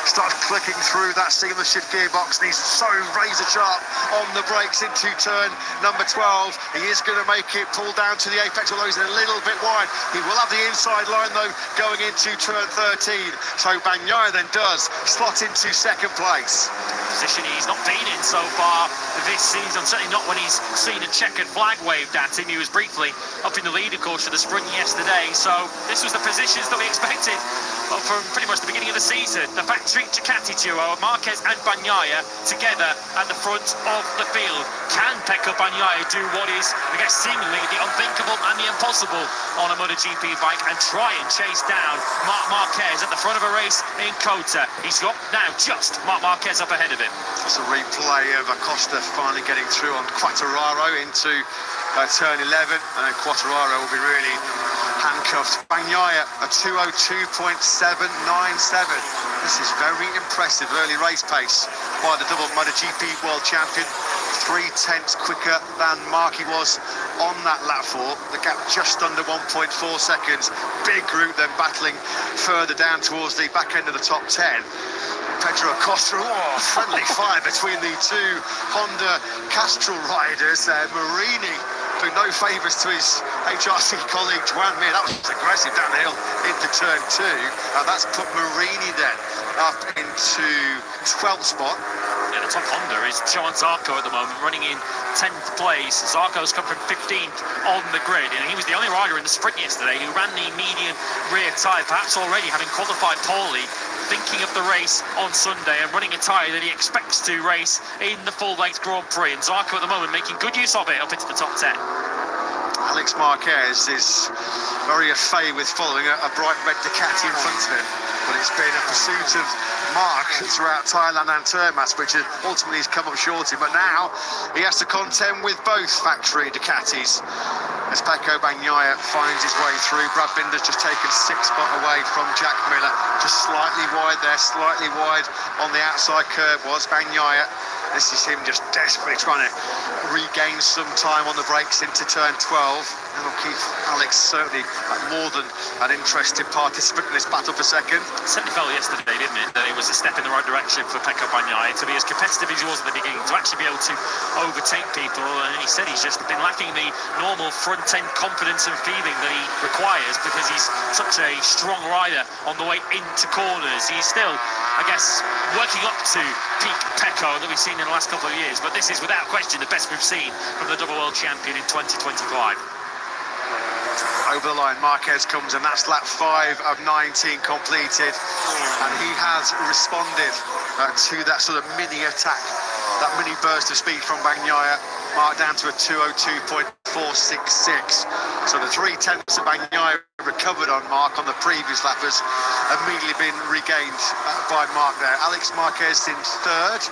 Starts clicking through that single shift gearbox, and he's so razor sharp on the brakes into turn number 12. He is going to make it pull down to the apex, although he's a little bit wide. He will have the inside line though going into turn 13. So Bagnaia then does slot into 2nd place.
Position he's not been in so far this season, certainly not when he's seen a checkered flag waved at him. He was briefly up in the lead, of course, for the sprint yesterday, so this was the positions that we expected from pretty much the beginning of the season. The factory Ducati duo, Marquez and Bagnaia, together at the front of the field. Can Pecco Bagnaia do what is, I guess, seemingly the unthinkable and the impossible on a MotoGP bike and try and chase down Marc Marquez at the front of a race in Cota? He's got now just Marc Marquez up ahead of him.
It's a replay of Acosta finally getting through on Quattararo into turn 11, and then Quattararo will be really handcuffed. Bagnaia, a 2:02.797. This is very impressive early race pace by the double MotoGP world champion. 0.3 quicker than Marky was on that lap 4. The gap just under 1.4 seconds. Big group then battling further down towards the back end of the top 10. Pedro Acosta, friendly fire between the two Honda Castrol riders. Marini doing no favours to his HRC colleague Juan Mir. That was aggressive downhill into turn 2. That's put Marini then up into 12th spot.
Yeah, the top Honda is Johan Zarco at the moment, running in 10th place. Zarco's come from 15th on the grid, and he was the only rider in the sprint yesterday who ran the medium rear tyre, perhaps already having qualified poorly, thinking of the race on Sunday and running a tyre that he expects to race in the full-length Grand Prix. And Zarco at the moment making good use of it up into the top 10.
Alex Marquez is very au fait with following a bright red Ducati in front of him, but it's been a pursuit of Mark throughout Thailand and Termas, which ultimately has come up short. But now he has to contend with both factory Ducatis as Pecco Bagnaia finds his way through. Brad Binder's just taken 6th spot away from Jack Miller, just slightly wide there, slightly wide on the outside curve was Bagnaia. This is him just desperately trying to regain some time on the brakes into turn 12. And will keep Alex certainly more than an interested participant in this battle for second.
It certainly felt yesterday, didn't it, that it was a step in the right direction for Pecco Bagnaia to be as competitive as he was at the beginning, to actually be able to overtake people. And he said he's just been lacking the normal front-end confidence and feeling that he requires because he's such a strong rider on the way into corners. He's still, I guess, working up to peak Pecco that we've seen in the last couple of years, but this is without question the best we've seen from the double world champion in 2025.
Over the line, Marquez comes, and that's lap 5 of 19 completed, and he has responded to that sort of mini attack, that mini burst of speed from Bagnaia, marked down to a 2:02.466. So the 0.3 of Bagnaia recovered on Mark on the previous lap has immediately been regained by Mark there. Alex Marquez in 3rd.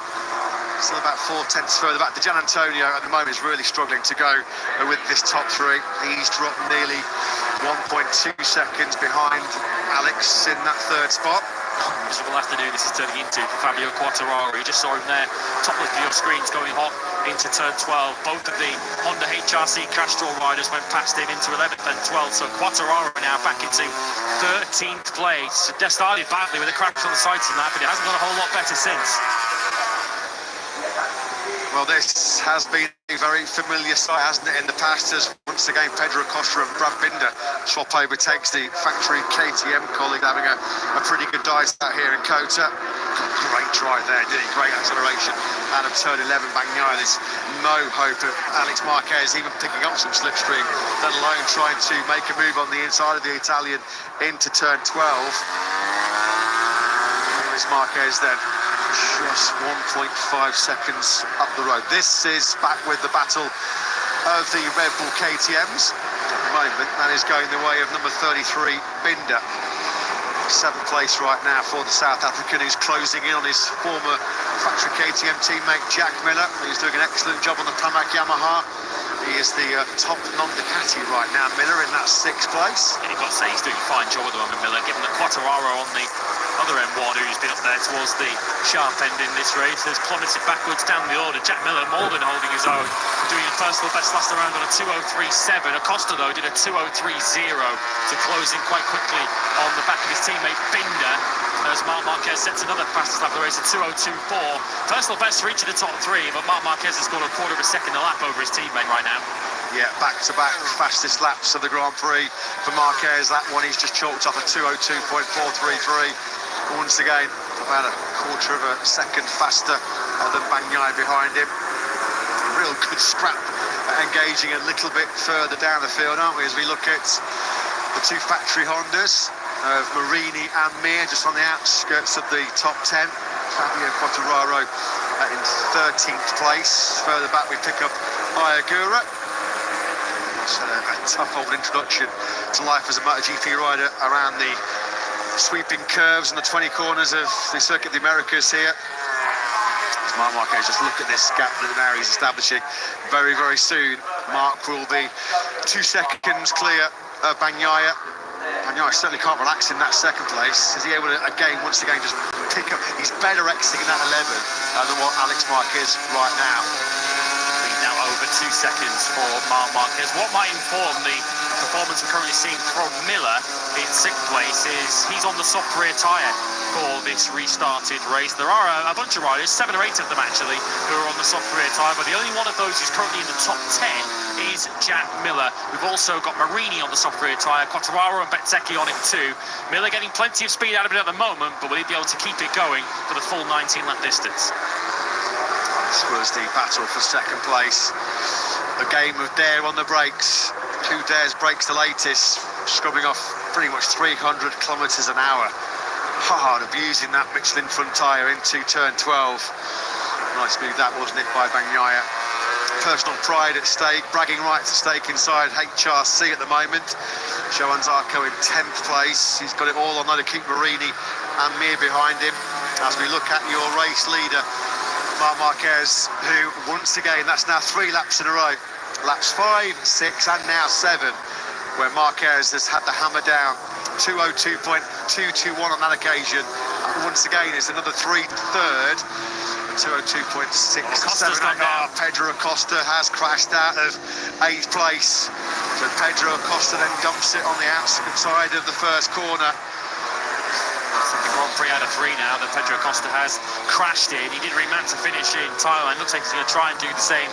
Still about 0.4 further back. The Gian Antonio at the moment is really struggling to go with this top 3. He's dropped nearly 1.2 seconds behind Alex in that 3rd spot.
Miserable afternoon this is turning into for Fabio Quattararo. You just saw him there, top left of your screens, going hot into turn 12. Both of the Honda HRC Castrol riders went past him into 11th and 12th. So Quattararo now back into 13th place. Started badly with a crash on the sides and that, but it hasn't got a whole lot better since.
Well, this has been a very familiar sight, hasn't it, in the past, as once again Pedro Acosta and Brad Binder swap over, takes the factory KTM colleague, having a pretty good dice out here in Cota. Great drive there, did he? Great acceleration out of turn 11. Bagnaia, there's no hope of Alex Marquez even picking up some slipstream, let alone trying to make a move on the inside of the Italian into turn 12. Here's Marquez then, just 1.5 seconds up the road. This is back with the battle of the Red Bull KTMs. At the moment, that is going the way of number 33, Binder. 7th place right now for the South African, who's closing in on his former factory KTM teammate Jack Miller. He's doing an excellent job on the Pramac Yamaha. He is the top non-Ducati right now. Miller in that 6th place.
And you've got to say he's doing a fine job at the moment, Miller, given that Quattararo on the other M1, who's been up there towards the sharp end in this race, has plummeted backwards down the order. Jack Miller more than holding his own, doing a personal best last around on a 2:03.7. Acosta, though, did a 2:03.0 to close in quite quickly on the back of his teammate Binder, as Marc Marquez sets another fastest lap of the race at 2:02.4. Personal best for each of the top 3, but Marc Marquez has got a quarter of a second a lap over his teammate right now.
Yeah, back-to-back fastest laps of the Grand Prix for Marquez. That one he's just chalked off a 2:02.433. Once again, about a quarter of a second faster than Bagnaia behind him. Real good scrap, engaging a little bit further down the field, aren't we, as we look at the two factory Hondas. of Marini and Mir, just on the outskirts of the top 10. Fabio Quartararo in 13th place. Further back we pick up Ayagura. It's a tough old introduction to life as a MotoGP rider around the sweeping curves and the 20 corners of the Circuit of the Americas here. As Marc Marquez, just look at this gap that now he's establishing. Very, very soon, Marc will be 2 seconds clear of Bagnaia. Bagnaia certainly can't relax in that second place. Is he able to, once again, just pick up? He's better exiting that 11 than what Alex Marquez right now.
Now over 2 seconds for Marc Marquez. What might inform the performance we're currently seeing from Miller in 6th place is he's on the soft rear tyre for this restarted race. There are a bunch of riders, 7 or 8 of them actually, who are on the soft rear tyre, but the only one of those who's currently in the top 10 is Jack Miller. We've also got Marini on the soft rear tyre, Quartararo and Bezzecchi on it too. Miller getting plenty of speed out of it at the moment, but will he be able to keep it going for the full 19 lap distance?
This was the battle for second place. A game of dare on the brakes. 2 dares breaks the latest, scrubbing off pretty much 300 kilometres an hour. Hard abusing that Michelin front tyre into turn 12. Nice move that, wasn't it, by Bagnaia. Personal pride at stake, bragging rights at stake inside HRC at the moment. Johan Zarco in 10th place. He's got it all on there to keep Marini and Mir behind him. As we look at your race leader, Marc Marquez, who once again, that's now 3 laps in a row. Laps 5, 6 and now 7, where Marquez has had the hammer down. 202.221 on that occasion. Once again, it's another 3rd. 202.678. Pedro Acosta has crashed out of 8th place. So Pedro Acosta then dumps it on the outside of the first corner.
The Grand Prix out of 3 now that Pedro Acosta has crashed in. He did really manage to finish in Thailand. Looks like he's going to try and do the same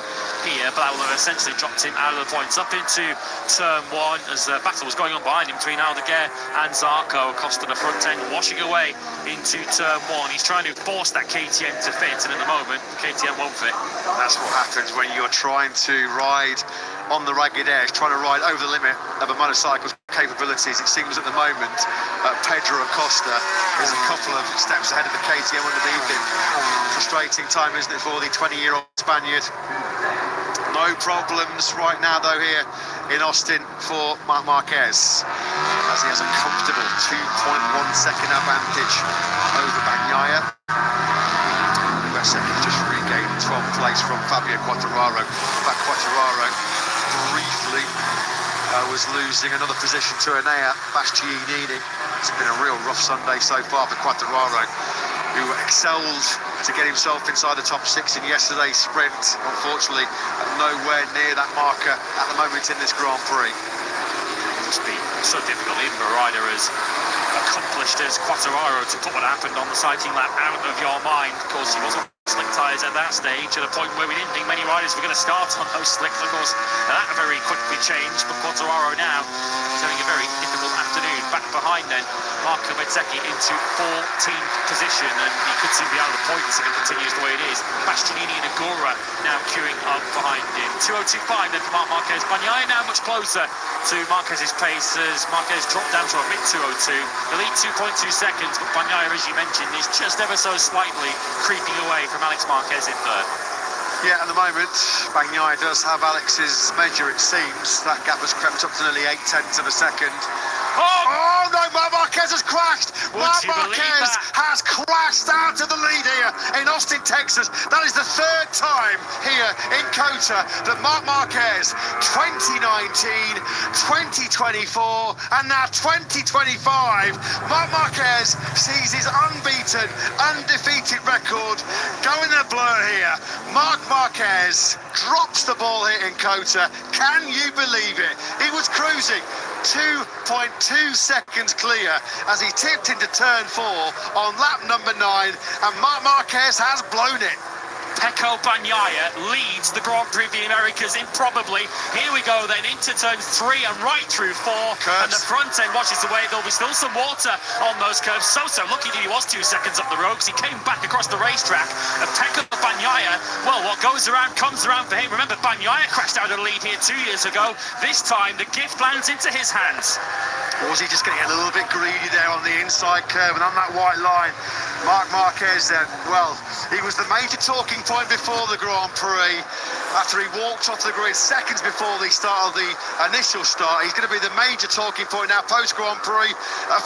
here, but that will have essentially dropped him out of the points. Up into turn 1 as the battle was going on behind him between Aldeguer and Zarco. Acosta the front end washing away into turn 1. He's trying to force that KTM to fit, and at the moment the KTM won't fit.
That's what happens when you're trying to ride on the ragged edge, trying to ride over the limit of a motorcycle's capabilities. It seems at the moment Pedro Acosta is a couple of steps ahead of the KTM underneath him. Frustrating time, isn't it, for the 20-year-old Spaniard? No problems right now, though, here in Austin for Marc Marquez, as he has a comfortable 2.1 second advantage over Bagnaia. Bezzecchi just regained 12th place from Fabio Quartararo. In fact, Quartararo briefly was losing another position to Enea Bastianini. It's been a real rough Sunday so far for Quartararo, who excelled to get himself inside the top 6 in yesterday's sprint. Unfortunately, nowhere near that marker at the moment in this Grand Prix.
It must be so difficult, even for a rider as accomplished as Quartararo, to put what happened on the sighting lap out of your mind. Of course, he wasn't slick tyres at that stage, at a point where we didn't think many riders were going to start on those slicks. Of course, that very quickly changed, but Quartararo now is having a very difficult afternoon. Back behind then, Marco Bezzecchi into 14th position, and he could soon be out of the points if it continues the way it is. Bastianini and Agura now queuing up behind him. 2:02.5 then for Marc Marquez. Bagnaia now much closer to Marquez's pace as Marquez dropped down to a mid-2:02. The lead 2.2 seconds, but Bagnaia, as you mentioned, is just ever so slightly creeping away from Alex Marquez in 3rd.
Yeah, at the moment, Bagnaia does have Alex's measure, it seems. That gap has crept up to nearly 0.8 of a second. Oh no, Marc Marquez has crashed! Marc Marquez has crashed out of the lead here in Austin, Texas. That is the 3rd time here in Cota that Marc Marquez, 2019, 2024, and now 2025, Marc Marquez sees his unbeaten, undefeated record go in a blur here. Marc Marquez drops the ball here in Cota. Can you believe it? He was cruising 2.2 seconds clear as he tipped into turn 4 on lap number 9, and Marc Marquez has blown it.
Pecco Bagnaia leads the Grand Prix of the Americas improbably. Here we go then into turn 3 and right through 4. And the front end washes away. There'll be still some water on those curves. So lucky that he was 2 seconds up the road because he came back across the racetrack. And Pecco Bagnaia, well, what goes around comes around for him. Remember, Bagnaia crashed out of the lead here 2 years ago. This time the gift lands into his hands.
Or was he just getting a little bit greedy there on the inside curve and on that white line? Marc Marquez then, well, he was the major talking point before the Grand Prix. After he walked off the grid seconds before the start of the initial start, he's going to be the major talking point now post-Grand Prix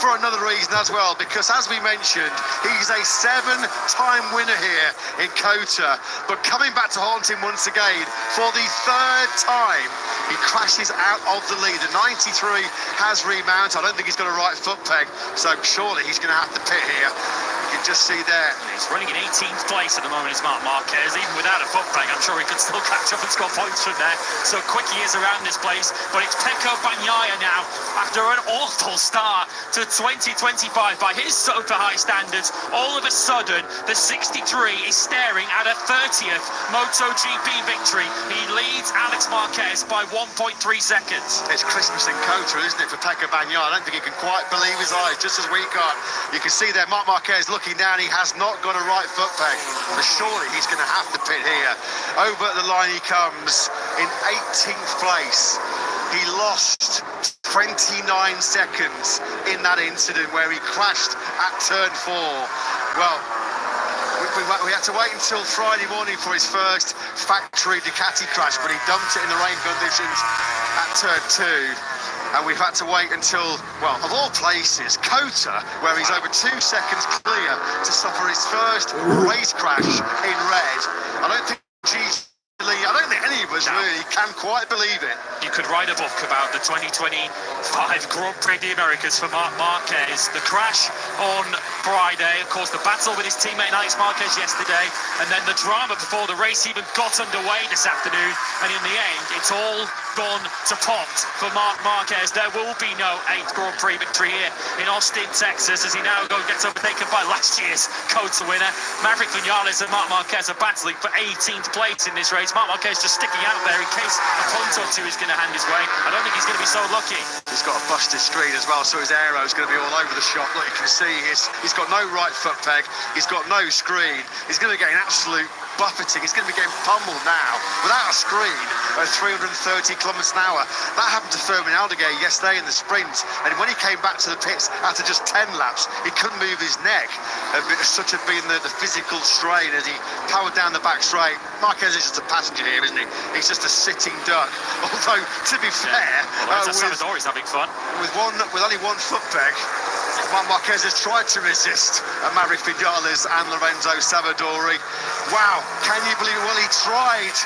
for another reason as well, because as we mentioned, he's a 7-time winner here in Cota, but coming back to haunt him once again for the 3rd time. He crashes out of the lead. The 93 has remounted. I don't think he's got a right foot peg, so surely he's going to have to pit here. You can just see there.
He's running in 18th place at the moment, is Marc Marquez. Even without a foot peg, I'm sure he could still catch up and score points from there. So quick he is around this place. But it's Pecco Bagnaia now, after an awful start to 2025 by his super high standards. All of a sudden, the 63 is staring at a 30th MotoGP victory. He leads Alex Marquez by 1.3 seconds.
It's Christmas in Cota, isn't it, for Pecco Bagnaia? I don't think he can quite believe his eyes, just as we can't. You can see there, Marc Marquez looking down. He has not got a right foot peg, but surely he's going to have to pit here. Over the line he comes in 18th place. He lost 29 seconds in that incident where he crashed at turn 4. Well, we had to wait until Friday morning for his first factory Ducati crash, but he dumped it in the rain conditions at turn 2. And we've had to wait until, well, of all places, Cota, where he's over 2 seconds clear to suffer his first race crash in red. I don't think any of us really can quite believe it.
You could write a book about the 2025 Grand Prix de Americas for Marc Marquez. The crash on Friday, of course, the battle with his teammate Alex Marquez yesterday, and then the drama before the race even got underway this afternoon. And in the end, it's all gone to pot for Marc Marquez. There will be no 8th Grand Prix victory here in Austin, Texas, as he now gets overtaken by last year's Cota winner. Maverick Vinales and Marc Marquez are battling for 18th place in this race. Marc Marquez just sticking out there in case a point or two is going to hand his way. I don't think he's going to be so lucky.
He's got a busted screen as well, so his aero is going to be all over the shop. Look, you can see he's got no right foot peg. He's got no screen. He's going to get an absolute buffeting. He's going to be getting pummeled now without a screen at 330 kilometers an hour. That happened to Fermin Aldeguer yesterday in the sprint, and when he came back to the pits after just 10 laps, he couldn't move his neck. Such had been the physical strain as he powered down the back straight. Marquez is just a passenger here, isn't he? He's just a sitting duck. Although, to be fair,
Salvadori's having fun.
With only one foot peg, Marc Marquez has tried to resist Maverick Vinales and Lorenzo Savadori. Wow, can you believe it? Well, he tried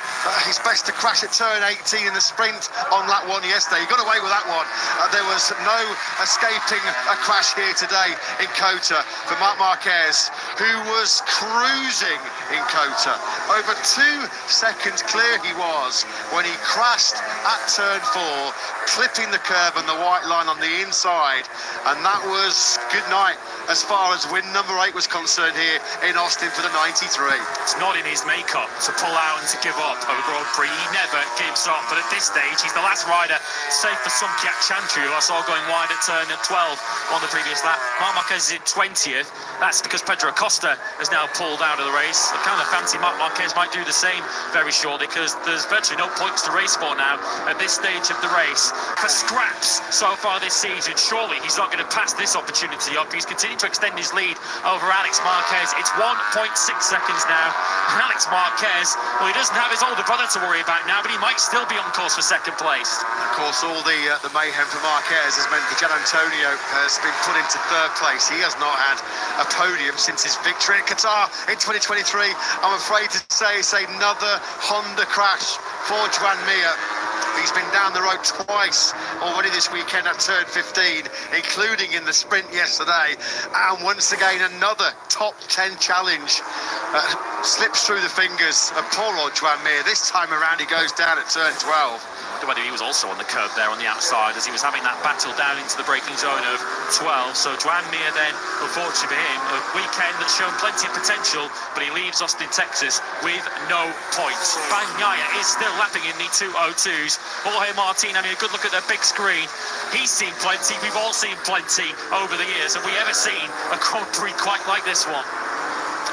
his best to crash at turn 18 in the sprint on lap 1 yesterday. He got away with that one. There was no escaping a crash here today in Cota for Marc Marquez, who was cruising in Cota. Over 2 seconds clear he was when he crashed at turn 4, clipping the curb and the white line on the inside. And that was good night as far as win number 8 was concerned here in Austin for the 93.
It's not in his makeup to pull out and to give up over Grand Prix. He never gives up, but at this stage, he's the last rider, save for Sumkiat Chantry, who I saw going wide at turn 12 on the previous lap. Marc Marquez is in 20th. That's because Pedro Acosta has now pulled out of the race. I kind of fancy Marc Marquez might do the same very shortly, because there's virtually no points to race for now at this stage of the race. For scraps so far this season, surely he's not going to pass this opportunity up. He's continued to extend his lead over Alex Marquez. It's 1.6 seconds now. And Alex Marquez, well, he doesn't have his older brother to worry about now, but he might still be on course for 2nd place.
Of course, all the mayhem for Marquez has meant that Gian Antonio has been put into 3rd place. He has not had a podium since his victory at Qatar in 2023. I'm afraid to say it's another Honda crash for Joan Mir. He's been down the road twice already this weekend at turn 15, including in the sprint yesterday. And once again, another top 10 challenge slips through the fingers of poor old Joan Mir. This time around, he goes down at turn 12.
Whether he was also on the curb there on the outside as he was having that battle down into the braking zone of 12. So Joan Mir then, unfortunately for him, a weekend that's shown plenty of potential, but he leaves Austin, Texas with no points. Bagnaia is still lapping in the 2:02s. Jorge Martin having a good look at the big screen. He's seen plenty, we've all seen plenty over the years. Have we ever seen a Grand Prix quite like this one?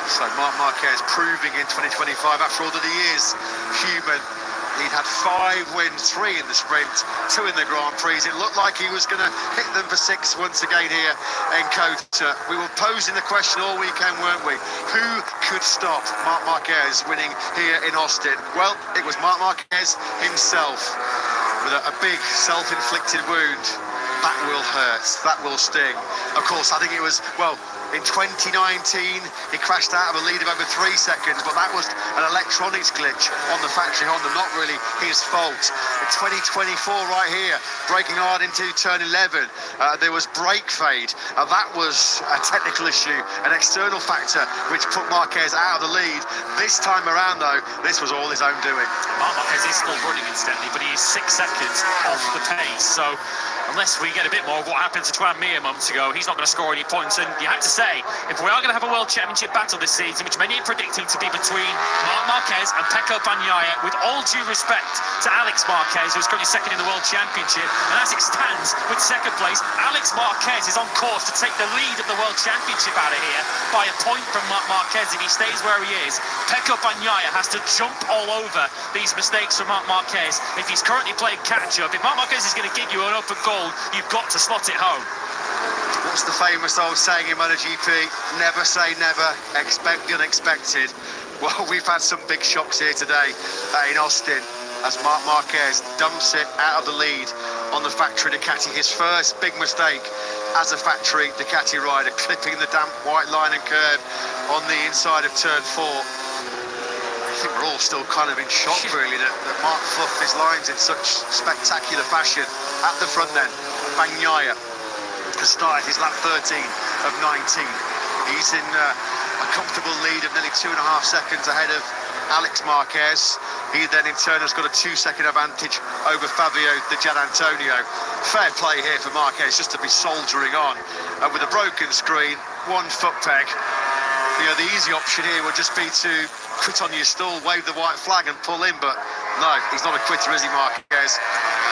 So Marc Marquez proving in 2025, after all that he is human, He'd had 5 wins, 3 in the sprint, 2 in the Grand Prix. It looked like he was going to hit them for 6 once again here in Cota. We were posing the question all weekend, weren't we? Who could stop Marc Marquez winning here in Austin? Well, it was Marc Marquez himself with a big self-inflicted wound. That will hurt, that will sting. Of course, I think it was, well, in 2019, he crashed out of a lead of over 3 seconds, but that was an electronics glitch on the factory Honda, not really his fault. In 2024 right here, braking hard into turn 11, there was brake fade. That was a technical issue, an external factor which put Marquez out of the lead. This time around, though, this was all his own doing.
Marc Marquez is still running incidentally, but he is 6 seconds off the pace, so unless we get a bit more of what happened to Twan Mir months ago, he's not going to score any points. And you have to say, if we are going to have a World Championship battle this season, which many are predicting to be between Marc Marquez and Pecco Bagnaia, with all due respect to Alex Marquez, who's currently second in the World Championship, and as it stands with second place, Alex Marquez is on course to take the lead of the World Championship out of here by a point from Marc Marquez. If he stays where he is, Pecco Bagnaia has to jump all over these mistakes from Marc Marquez. If he's currently playing catch-up, if Marc Marquez is going to give you an open goal, you've got to slot it home.
What's the famous old saying in MotoGP? Never say never, expect the unexpected. Well, we've had some big shocks here today in Austin as Marc Marquez dumps it out of the lead on the factory Ducati. His first big mistake as a factory Ducati rider, clipping the damp white line and curve on the inside of turn 4. I think we're all still kind of in shock, really, that Marc fluffed his lines in such spectacular fashion. At the front then, Bagnaia has started his lap 13 of 19. He's in a comfortable lead of nearly 2.5 seconds ahead of Alex Marquez. He then in turn has got a 2-second advantage over Fabio Di Gianantonio. Fair play here for Marquez just to be soldiering on. With a broken screen, 1 foot peg. You know, the easy option here would just be to quit on your stall, wave the white flag and pull in, but no, he's not a quitter, is he, Marquez?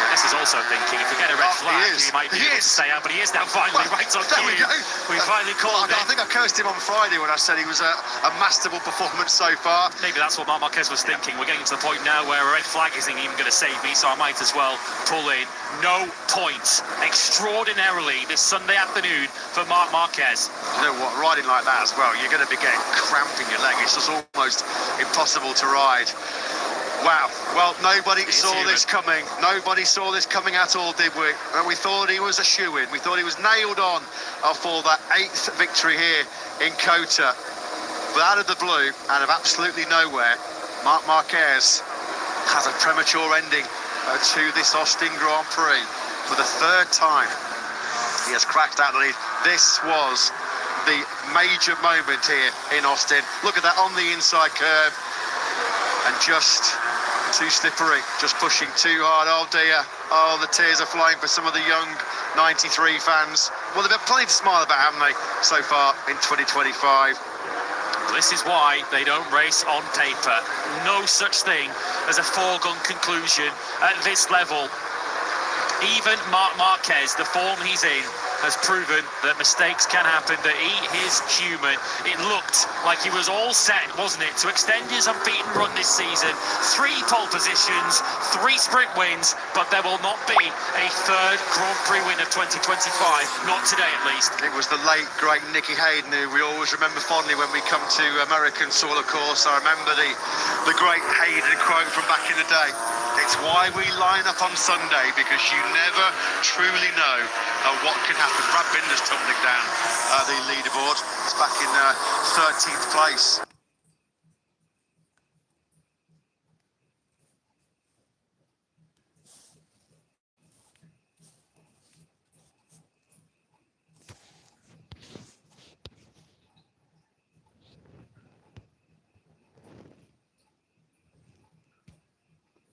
This is also thinking, if we get a red flag, he might be able to stay out, but he is now finally right on cue. We finally called it.
I think I cursed him on Friday when I said he was a masterful performance so far.
Maybe that's what Marc Marquez was thinking. We're getting to the point now where a red flag isn't even going to save me, so I might as well pull in. No points, extraordinarily, this Sunday afternoon for Marc Marquez.
You know what, riding like that as well, you're going to be getting cramp in your leg. It's just almost impossible to ride. Wow, well, nobody saw this coming. Nobody saw this coming at all, did we? And we thought he was a shoo-in. We thought he was nailed on for that 8th victory here in Cota. But out of the blue, out of absolutely nowhere, Marc Marquez has a premature ending to this Austin Grand Prix. For the 3rd time, he has cracked out the lead. This was the major moment here in Austin. Look at that on the inside curve. And just too slippery, just pushing too hard. Oh dear, oh, the tears are flying for some of the young 93 fans. Well, they've got plenty to smile about, haven't they, so far in 2025?
Well, this is why they don't race on paper. No such thing as a foregone conclusion at this level. Even Marc Marquez, the form he's in, has proven that mistakes can happen, that he is human. It looked like he was all set, wasn't it, to extend his unbeaten run this season. 3 pole positions, 3 sprint wins, but there will not be a 3rd Grand Prix win of 2025, not today at least.
It was the late, great Nicky Hayden who we always remember fondly when we come to American soil, of course. I remember the great Hayden quote from back in the day. It's why we line up on Sunday, because you never truly know what can happen. Brad Binder's tumbling down the leaderboard. It's back in 13th place.